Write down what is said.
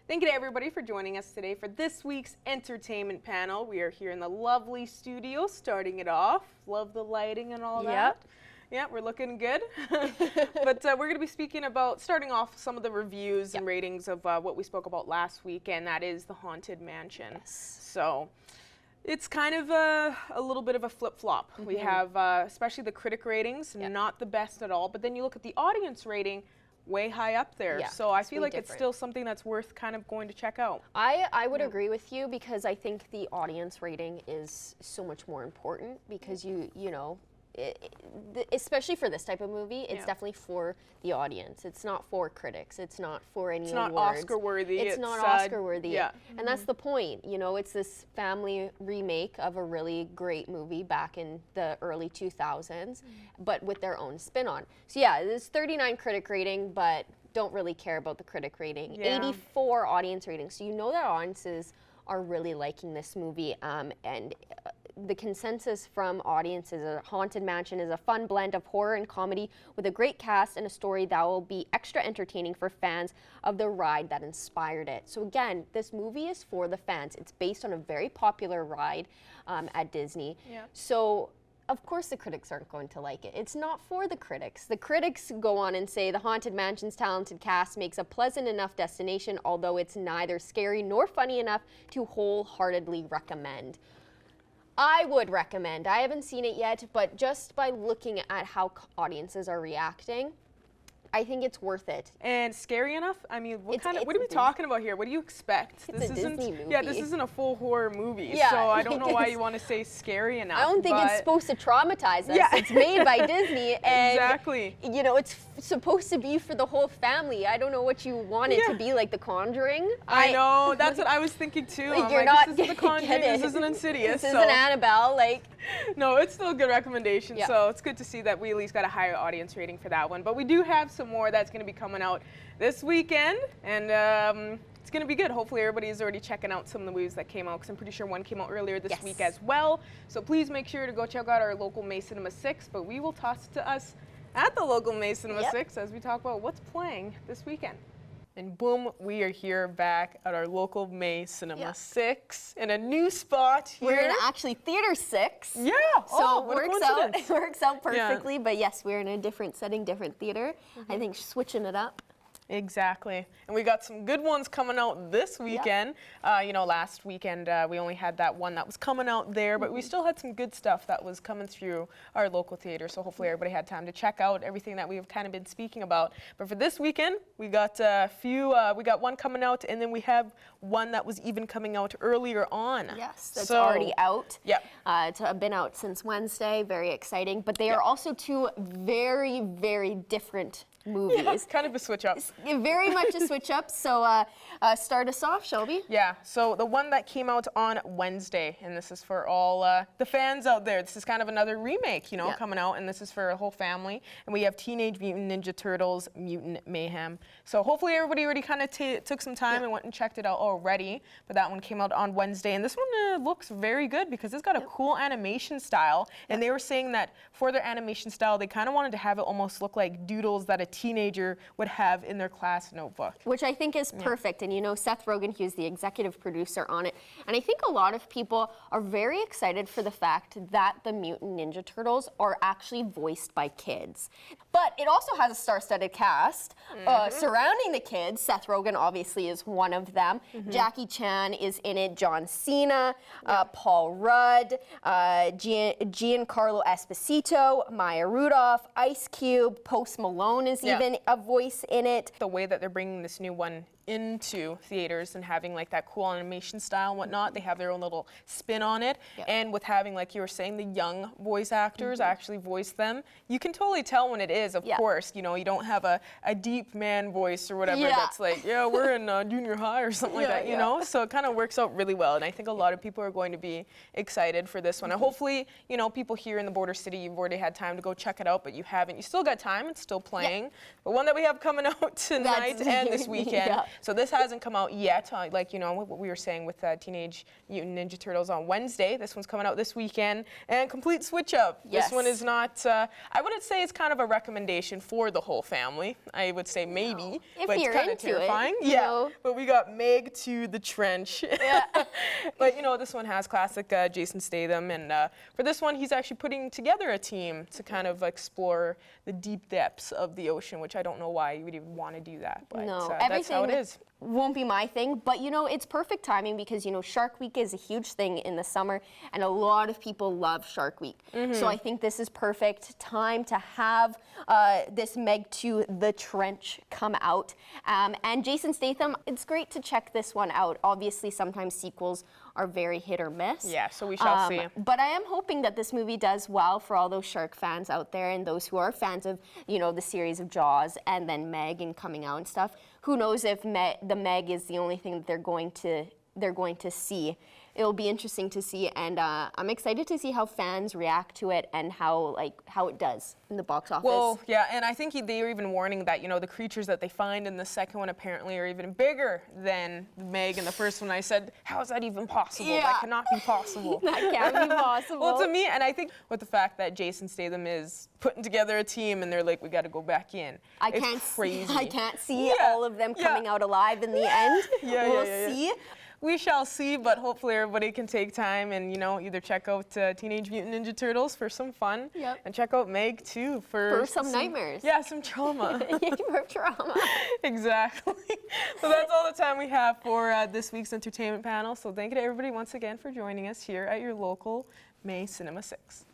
Thank you to everybody for joining us today for this week's entertainment panel. We are here in the lovely studio starting it off. Love the lighting and all that. Yeah, we're looking good. But we're going to be speaking about starting off some of the reviews and ratings of what we spoke about last week, and that is the Haunted Mansion. Yes. So it's kind of a little bit of a flip-flop. We have especially the critic ratings, not the best at all, but then you look at the audience rating, way high up there. So I feel like it's still something that's worth kind of going to check out. I would agree with you, because I think the audience rating is so much more important, because you know, especially for this type of movie, it's definitely for the audience. It's not for critics. It's not for any awards. It's not Oscar-worthy. It's not Oscar-worthy. And that's the point. You know, it's this family remake of a really great movie back in the early 2000s, but with their own spin on. So yeah, there's 39 critic rating, but don't really care about the critic rating. 84 audience rating. So you know that audiences are really liking this movie, and the consensus from audiences is Haunted Mansion is a fun blend of horror and comedy with a great cast and a story that will be extra entertaining for fans of the ride that inspired it. So again, this movie is for the fans. It's based on a very popular ride at Disney. So of course the critics aren't going to like it. It's not for the critics. The critics go on and say the Haunted Mansion's talented cast makes a pleasant enough destination, although it's neither scary nor funny enough to wholeheartedly recommend. I would recommend. I haven't seen it yet, but just by looking at how audiences are reacting, I think it's worth it. And scary enough? I mean, what are we talking about here? What do you expect? It's a Disney movie. Yeah, this isn't a full horror movie, so I don't know why you want to say scary enough. I don't think it's supposed to traumatize us. It's made by Disney, and you know, it's supposed to be for the whole family. I don't know what you want it to be, like The Conjuring. I know, that's what I was thinking too. Like, you're not this is The Conjuring, this isn't Insidious. This isn't Annabelle, like. No, it's still a good recommendation, so it's good to see that we at least got a higher audience rating for that one. But we do have some more that's going to be coming out this weekend, and it's going to be good. Hopefully everybody's already checking out some of the movies that came out, because I'm pretty sure one came out earlier this week as well. So please make sure to go check out our local May Cinema 6, but we will toss it to us at the local May Cinema 6 as we talk about what's playing this weekend. And boom, we are here back at our local May Cinema 6 in a new spot here. We're in actually Theater 6. Yeah. So it works out perfectly. But yes, we're in a different setting, different theater. I think switching it up. Exactly. And we got some good ones coming out this weekend. You know, last weekend we only had that one that was coming out there, but we still had some good stuff that was coming through our local theater. So hopefully everybody had time to check out everything that we've kind of been speaking about. But for this weekend, we got a few, we got one coming out, and then we have one that was even coming out earlier on. Yes, that's already out. It's been out since Wednesday, very exciting. But they are also two very, very different movies. Yeah, kind of a switch up. Very much a switch up. So start us off, Shelby. Yeah, so the one that came out on Wednesday, and this is for all the fans out there. This is kind of another remake, you know, coming out, and this is for a whole family. And we have Teenage Mutant Ninja Turtles Mutant Mayhem. So hopefully everybody already kind of took some time and went and checked it out already. But that one came out on Wednesday, and this one looks very good because it's got a cool animation style. And they were saying that for their animation style, they kind of wanted to have it almost look like doodles that a teenager would have in their class notebook. Which I think is perfect. And you know, Seth Rogen, he was the executive producer on it. And I think a lot of people are very excited for the fact that the Mutant Ninja Turtles are actually voiced by kids. But it also has a star-studded cast surrounding the kids. Seth Rogen obviously is one of them. Jackie Chan is in it, John Cena, Paul Rudd, Giancarlo Esposito, Maya Rudolph, Ice Cube, Post Malone is even a voice in it. The way that they're bringing this new one into theaters and having like that cool animation style and whatnot, they have their own little spin on it. And with having, like you were saying, the young voice actors actually voice them, you can totally tell when it is, of course. You know, you don't have a deep man voice or whatever that's like, we're in junior high or something like that, you know? So it kind of works out really well, and I think a lot of people are going to be excited for this one. And hopefully, you know, people here in the Border City, you've already had time to go check it out, but you haven't. You still got time, it's still playing. But one that we have coming out tonight and this weekend So this hasn't come out yet, like, you know, what we were saying with Teenage Mutant Ninja Turtles on Wednesday. This one's coming out this weekend. And complete switch up. Yes. This one is not, I wouldn't say it's kind of a recommendation for the whole family. I would say maybe, if but you're it's kind of into terrifying. it, you know. But we got Meg to the Trench. Yeah. But, you know, this one has classic Jason Statham. And for this one, he's actually putting together a team to kind of explore the deep depths of the ocean, which I don't know why you would even want to do that. But No, that's how it is. Won't be my thing, but you know, it's perfect timing because, you know, Shark Week is a huge thing in the summer and a lot of people love Shark Week. So I think this is perfect time to have this Meg to the Trench come out. And Jason Statham, it's great to check this one out. Obviously, sometimes sequels are very hit or miss. Yeah, so we shall see. But I am hoping that this movie does well for all those shark fans out there and those who are fans of, you know, the series of Jaws and then Meg and coming out and stuff. Who knows if the Meg is the only thing that they're going to see. It'll be interesting to see, and I'm excited to see how fans react to it and how it does in the box office. Well, yeah, and I think they were even warning that, you know, the creatures that they find in the second one apparently are even bigger than Meg in the first one. I said, how is that even possible? Yeah. That cannot be possible. That can't be possible. Well, to me, and I think with the fact that Jason Statham is putting together a team and they're like, we got to go back in. I can't see all of them coming out alive in the end. We'll see. We shall see, but hopefully everybody can take time and, you know, either check out Teenage Mutant Ninja Turtles for some fun, and check out Meg too for some nightmares. Yeah, some trauma. For trauma. Exactly. So that's all the time we have for this week's entertainment panel. So thank you to everybody once again for joining us here at your local May Cinema 6.